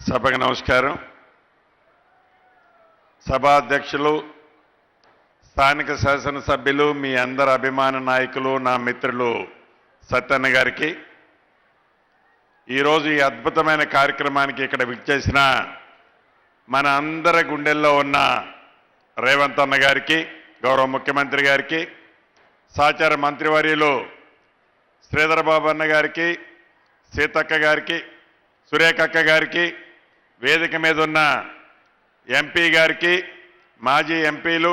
సభకు నమస్కారం. సభాధ్యక్షులు, స్థానిక శాసనసభ్యులు, మీ అందరి అభిమాన నాయకులు, నా మిత్రులు సత్యన్న గారికి, ఈరోజు ఈ అద్భుతమైన కార్యక్రమానికి ఇక్కడ విచ్చేసిన మన అందరి గుండెల్లో ఉన్న రేవంత్ అన్న గారికి, గౌరవ ముఖ్యమంత్రి గారికి, సహచార మంత్రివర్యులు శ్రీధర్ బాబు అన్న గారికి, సీతక్క గారికి, సురేఖక్క గారికి, వేదిక మీద ఉన్న ఎంపీ గారికి, మాజీ ఎంపీలు,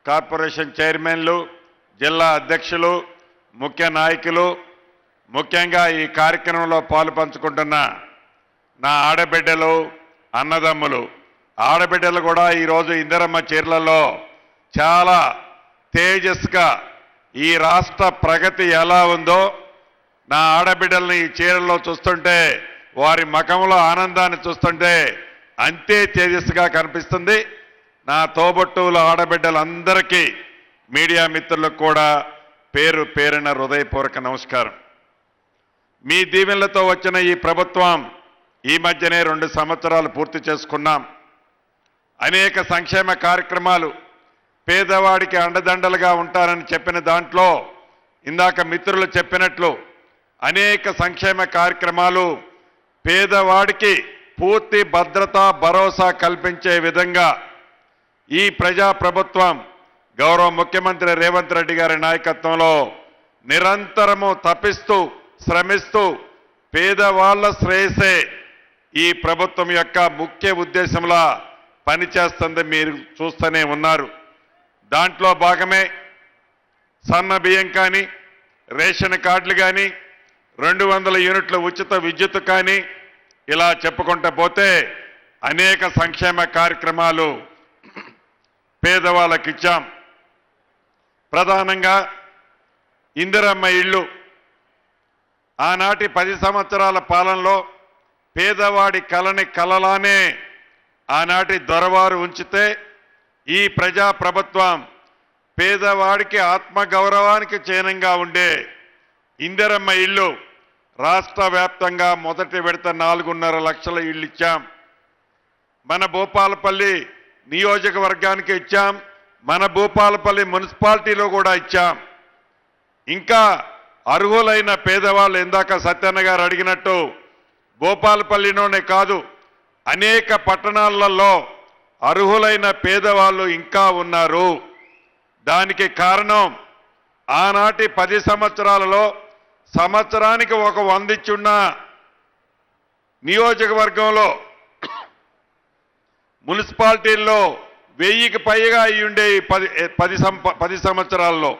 కార్పొరేషన్ చైర్మన్లు, జిల్లా అధ్యక్షులు, ముఖ్య నాయకులు, ముఖ్యంగా ఈ కార్యక్రమంలో పాలు పంచుకుంటున్న నా ఆడబిడ్డలు, అన్నదమ్ములు, ఆడబిడ్డలు కూడా ఈరోజు ఇందిరమ్మ చీరలలో చాలా తేజస్గా ఈ రాష్ట్ర ప్రగతి ఎలా ఉందో నా ఆడబిడ్డల్ని ఈ చీరల్లో చూస్తుంటే, వారి ముఖంలో ఆనందాన్ని చూస్తుంటే అంతే తేజస్సుగా కనిపిస్తుంది. నా తోబుట్టువుల ఆడబిడ్డలందరికీ, మీడియా మిత్రులకు కూడా పేరు పేరున హృదయపూర్వక నమస్కారం. మీ దీవెనలతో వచ్చిన ఈ ప్రభుత్వం ఈ మధ్యనే 2 సంవత్సరాలు పూర్తి చేసుకున్నాం. అనేక సంక్షేమ కార్యక్రమాలు, పేదవాడికి అండదండలుగా ఉంటారని చెప్పిన దాంట్లో ఇందాక మిత్రులు చెప్పినట్లు అనేక సంక్షేమ కార్యక్రమాలు పేదవాడికి పూర్తి భద్రత, భరోసా కల్పించే విధంగా ఈ ప్రజాప్రభుత్వం గౌరవ ముఖ్యమంత్రి రేవంత్ రెడ్డి గారి నాయకత్వంలో నిరంతరము తపిస్తూ శ్రమిస్తూ పేదవాళ్ల శ్రేయసే ఈ ప్రభుత్వం యొక్క ముఖ్య ఉద్దేశంలా పనిచేస్తుంది. మీరు చూస్తూనే ఉన్నారు. దాంట్లో భాగమే సన్న బియ్యం కానీ, రేషన్ కార్డులు కానీ, 200 యూనిట్ల ఉచిత విద్యుత్ కానీ, ఇలా చెప్పుకుంటూ పోతే అనేక సంక్షేమ కార్యక్రమాలు పేదవాళ్ళకి ఇచ్చాం. ప్రధానంగా ఇందిరమ్మ ఇళ్ళు ఆనాటి 10 సంవత్సరాల పాలనలో పేదవాడి కలని కలలానే ఆనాటి దొరవారు ఉంచితే, ఈ ప్రజాప్రభుత్వం పేదవాడికి ఆత్మగౌరవానికి చిహ్నంగా ఉండే ఇందిరమ్మ ఇల్లు రాష్ట్ర వ్యాప్తంగా మొదటి విడత 4.5 లక్షల ఇళ్ళు ఇచ్చాం. మన భూపాలపల్లి నియోజకవర్గానికి ఇచ్చాం, మన భూపాలపల్లి మున్సిపాలిటీలో కూడా ఇచ్చాం. ఇంకా అర్హులైన పేదవాళ్ళు, ఇందాక సత్యన్న గారు అడిగినట్టు భూపాలపల్లిలోనే కాదు, అనేక పట్టణాలలో అర్హులైన పేదవాళ్ళు ఇంకా ఉన్నారు. దానికి కారణం ఆనాటి 10 సంవత్సరాలలో సంవత్సరానికి ఒక 100 ఇచ్చున్న నియోజకవర్గంలో మున్సిపాలిటీల్లో 1000కి పైగా అయ్యుండే 10 సంవత్సరాల్లో.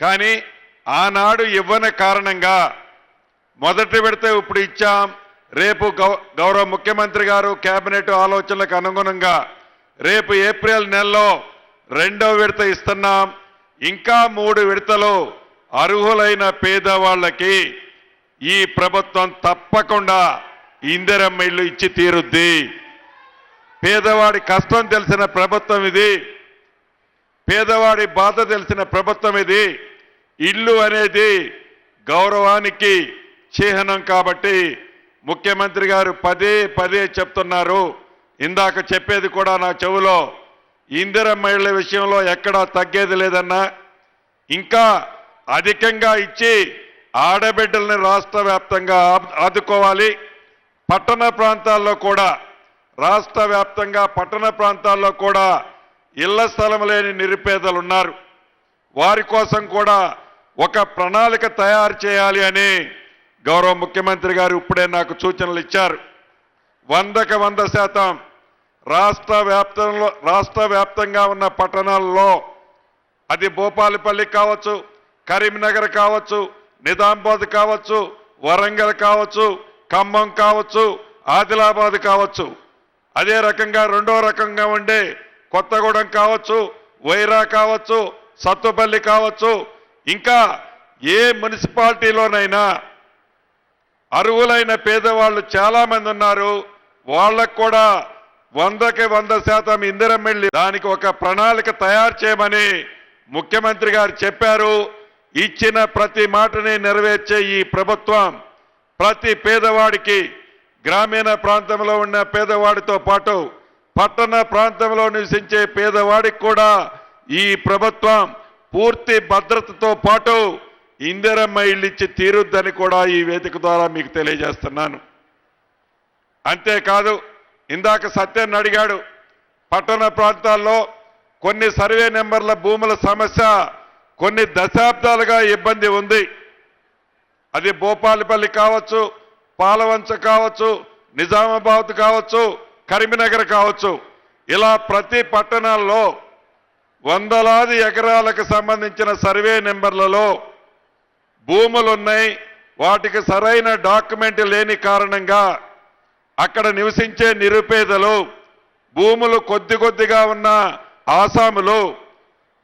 కానీ ఆనాడు ఇవ్వని కారణంగా మొదటి విడత ఇప్పుడు ఇచ్చాం. రేపు గౌరవ ముఖ్యమంత్రి గారు కేబినెట్ ఆలోచనలకు అనుగుణంగా రేపు ఏప్రిల్ నెలలో 2వ విడత ఇస్తున్నాం. ఇంకా 3 విడతలు అర్హులైన పేదవాళ్ళకి ఈ ప్రభుత్వం తప్పకుండా ఇందిరమ్మ ఇల్లు ఇచ్చి తీరుద్ది. పేదవాడి కష్టం తెలిసిన ప్రభుత్వం ఇది, పేదవాడి బాధ తెలిసిన ప్రభుత్వం ఇది. ఇల్లు అనేది గౌరవానికి చిహ్నం కాబట్టి ముఖ్యమంత్రి గారు పదే చెప్తున్నారు. ఇందాక చెప్పేది కూడా నా చెవులో, ఇందిరమ్మ ఇళ్ల విషయంలో ఎక్కడా తగ్గేది లేదన్నా, ఇంకా అధికంగా ఇచ్చి ఆడబిడ్డల్ని రాష్ట్ర వ్యాప్తంగా ఆదుకోవాలి. పట్టణ ప్రాంతాల్లో కూడా, రాష్ట్ర వ్యాప్తంగా పట్టణ ప్రాంతాల్లో కూడా ఇళ్ల స్థలం లేని నిరుపేదలు ఉన్నారు. వారి కోసం కూడా ఒక ప్రణాళిక తయారు చేయాలి అని గౌరవ ముఖ్యమంత్రి గారు ఇప్పుడే నాకు సూచనలు ఇచ్చారు. 100కి 100% రాష్ట్ర వ్యాప్తంగా ఉన్న పట్టణాల్లో, అది భూపాలపల్లి కావచ్చు, కరీంనగర్ కావచ్చు, నిజామాబాద్ కావచ్చు, వరంగల్ కావచ్చు, ఖమ్మం కావచ్చు, ఆదిలాబాద్ కావచ్చు, అదే రకంగా 2వ రకంగా ఉండే కొత్తగూడెం కావచ్చు, వైరా కావచ్చు, సత్తుపల్లి కావచ్చు, ఇంకా ఏ మున్సిపాలిటీలోనైనా అర్హులైన పేదవాళ్ళు చాలామంది ఉన్నారు. వాళ్ళకు కూడా 100కి 100% ఇందిరమ్మ ఇల్లు, దానికి ఒక ప్రణాళిక తయారు చేయమని ముఖ్యమంత్రి గారు చెప్పారు. ఇచ్చిన ప్రతి మాటని నెరవేర్చే ఈ ప్రభుత్వం ప్రతి పేదవాడికి గ్రామీణ ప్రాంతంలో ఉన్న పేదవాడితో పాటు పట్టణ ప్రాంతంలో నివసించే పేదవాడికి కూడా ఈ ప్రభుత్వం పూర్తి భద్రతతో పాటు ఇందిరమ్మ ఇల్లు ఇచ్చి తీరుద్దని కూడా ఈ వేదిక ద్వారా మీకు తెలియజేస్తున్నాను. అంతేకాదు, ఇందాక సత్యాన్ని అడిగాడు, పట్టణ ప్రాంతాల్లో కొన్ని సర్వే నెంబర్ల భూముల సమస్య కొన్ని దశాబ్దాలుగా ఇబ్బంది ఉంది. అది భూపాలపల్లి కావచ్చు, పాలవంచ కావచ్చు, నిజామాబాద్ కావచ్చు, కరీంనగర్ కావచ్చు, ఇలా ప్రతి పట్టణాల్లో వందలాది ఎకరాలకు సంబంధించిన సర్వే నెంబర్లలో భూములున్నాయి. వాటికి సరైన డాక్యుమెంట్ లేని కారణంగా అక్కడ నివసించే నిరుపేదలు, భూములు కొద్దిగా ఉన్న ఆసాములు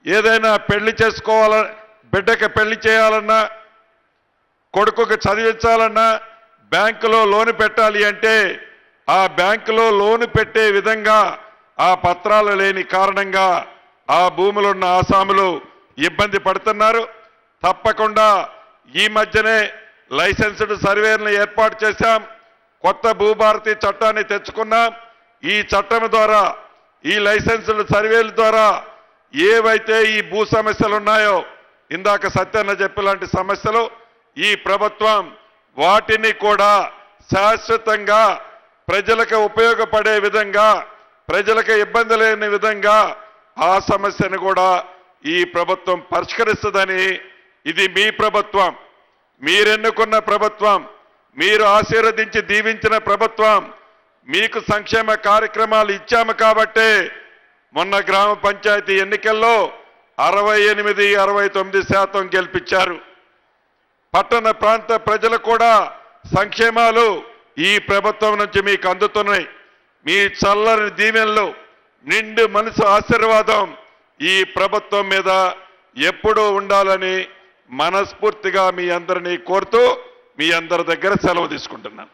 ఏదైనా పెళ్లి చేసుకోవాలన్నా, బిడ్డకి పెళ్లి చేయాలన్నా, కొడుకుకి చదివించాలన్నా బ్యాంకులో లోను పెట్టాలి అంటే ఆ బ్యాంకులో లోను పెట్టే విధంగా ఆ పత్రాలు లేని కారణంగా ఆ భూములున్న ఆసాములు ఇబ్బంది పడుతున్నారు. తప్పకుండా ఈ మధ్యనే లైసెన్స్డ్ సర్వేలను ఏర్పాటు చేశాం. కొత్త భూభారతి చట్టాన్ని తెచ్చుకున్నాం. ఈ చట్టం ద్వారా, ఈ లైసెన్స్డ్ సర్వేల ద్వారా ఏవైతే ఈ భూ సమస్యలు ఉన్నాయో, ఇందాక సత్యన్న చెప్పిలాంటి సమస్యలు, ఈ ప్రభుత్వం వాటిని కూడా శాశ్వతంగా ప్రజలకు ఉపయోగపడే విధంగా, ప్రజలకు ఇబ్బంది లేని విధంగా ఆ సమస్యను కూడా ఈ ప్రభుత్వం పరిష్కరిస్తుందని. ఇది మీ ప్రభుత్వం, మీరెన్నుకున్న ప్రభుత్వం, మీరు ఆశీర్వదించి దీవించిన ప్రభుత్వం. మీకు సంక్షేమ కార్యక్రమాలు ఇచ్చాము కాబట్టే మొన్న గ్రామ పంచాయతీ ఎన్నికల్లో 68-69% గెలిపించారు. పట్టణ ప్రాంత ప్రజలు కూడా సంక్షేమాలు ఈ ప్రభుత్వం నుంచి మీకు అందుతున్నాయి. మీ చల్లని దీవెనలు, నిండు మనసు ఆశీర్వాదం ఈ ప్రభుత్వం మీద ఎప్పుడూ ఉండాలని మనస్ఫూర్తిగా మీ అందరినీ కోరుతూ మీ అందరి దగ్గర సెలవు తీసుకుంటున్నాను.